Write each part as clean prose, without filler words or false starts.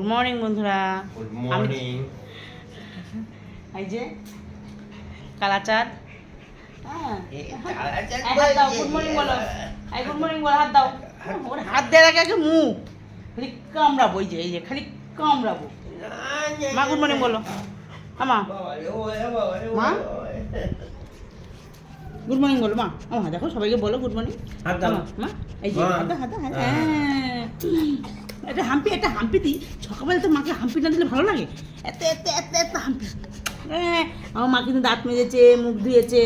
Good morning বন্ধুরা। Good morning. এই যে কালাচাঁদ। হাত দাও, গুড মর্নিং বলো। এই গুড মর্নিং বলো, হাত দাও। ওর হাত দেওয়ার আগে আগে মুখ খালি কামড়াবো। এই যে খালি কামড়াবো। মা গুড মর্নিং বলো। আমা মা গুড মর্নিং বলো। মা আমা দেখো সবাইকে বলো গুড মর্নিং। মা এই যে হাতে হাতে এটা হাম্পি দিই। সকালবেলা তো মাকে হাম্পি না দিলে ভালো লাগে। এত হাম্পি। আমার মা কিন্তু দাঁত মেজেছে, মুখ ধুয়েছে,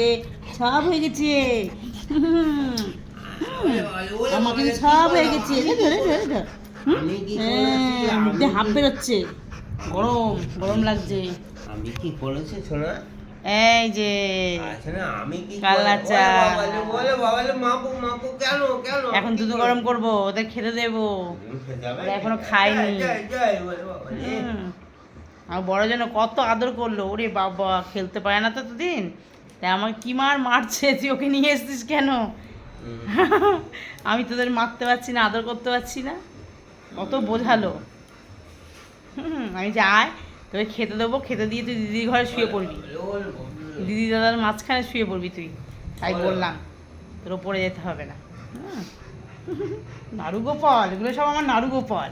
সব হয়ে গেছে। আমার মা কিন্তু সব হয়ে গেছে। মুখে হাঁপ বেরোচ্ছে। গরম লাগছে। আমি কি করেছি শোনা? এই যে আমি কি কালাচাঁদ। বলে বাবালে মাপু কেন এখন দুধ গরম করবো, ওদের খেতে দেবো। ওরা এখনো খায়নি। আর বড় যেন কত আদর করলো। ওরে বাবা, খেলতে পারে না তো দিন। তাই আমাকে কি মারছে, তুই ওকে নিয়ে এসছিস কেন? আমি তোদের মারতে পারছি না, আদর করতে পারছি না। কত বোঝালো। আমি যে আয় তোকে খেতে দেবো, খেতে দিয়ে তুই দিদির ঘরে শুয়ে পড়বি। দিদি দাদার মাঝখানে শুয়ে পড়বি তুই। তাই বললাম, তোর ওপরে যেতে হবে না। নাড়ু গোপাল, এগুলো সব আমার নাড়ু গোপাল।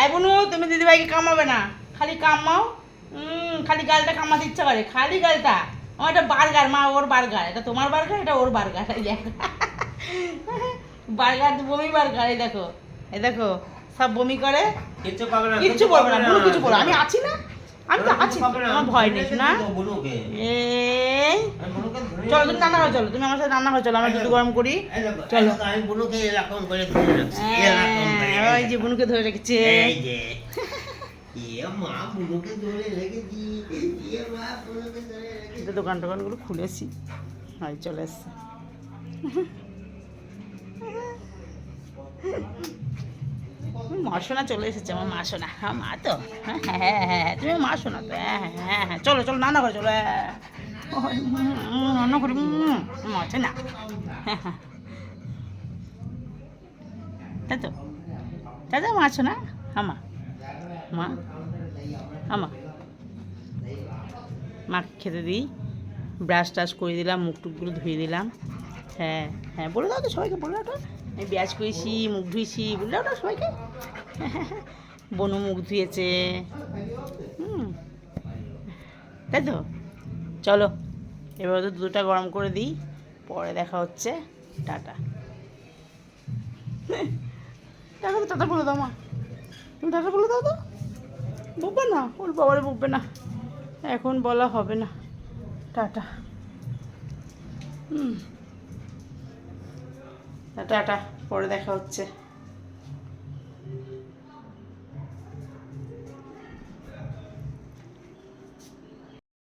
এই বুনু, তুমি দিদিভাইকে কামাবে না, খালি কামাও। খালি গালটা কামাতে ইচ্ছা করে, খালি গালটা। আমার এটা বার্গার, মা ওর বার্গার, এটা তোমার বার্গার, এটা ওর বার্গার। বার্গার বমি বার্গার। এই দেখো সব বমি করে। কিচ্ছু পাবে না, কিচ্ছু বলবে না, বুনু কিছু বলবে। আমি আছি না, আমি তো আছি, আমার ভয় নেই না। এই চলো তুমি রান্না ঘরে চলো, তুমি আমার সাথে রান্না ঘরে চলো, আমরা দুধ গরম করি। চলো। আমি বুনুকে এরকম করে ধরে রাখছি, ওই যে বুনুকে ধরে রেখেছে। এই যে মা বুনুকে ধরে রেখেছি, মা বুনুকে ধরে রেখেছি। দোকানগুলো খুলেছি, হয় চলে এসছে। মাসোনা চলে এসেছে, আমার মাসোনা। হ্যাঁ মা তো, হ্যাঁ তুমি মাসোনা তো। হ্যাঁ চলো রান্না করে চলো। রান্না করি মাছে না। তাই তো দাদা মাছো না। আমা মা খেতে দিই। ব্রাশ টাশ করে দিলাম, মুখ টুকগুলো ধুয়ে দিলাম। হ্যাঁ বলে দাও তো সবাইকে, বলে দাও। আমি ব্রাশ করেছি, মুখ ধুয়েছি, বলে দাও না সবাইকে। বনু মুখ ধুয়েছে। তাই তো চলো, এবার তো দুধটা গরম করে দিই, পরে দেখা হচ্ছে। টাটা। টাটা বলে দাও মা, তুমি টাটা বলে দাও তো। বকবে না, ওর বাবারে বকবে না, এখন বলা হবে না। টাটা। টাটা, পরে দেখা হচ্ছে।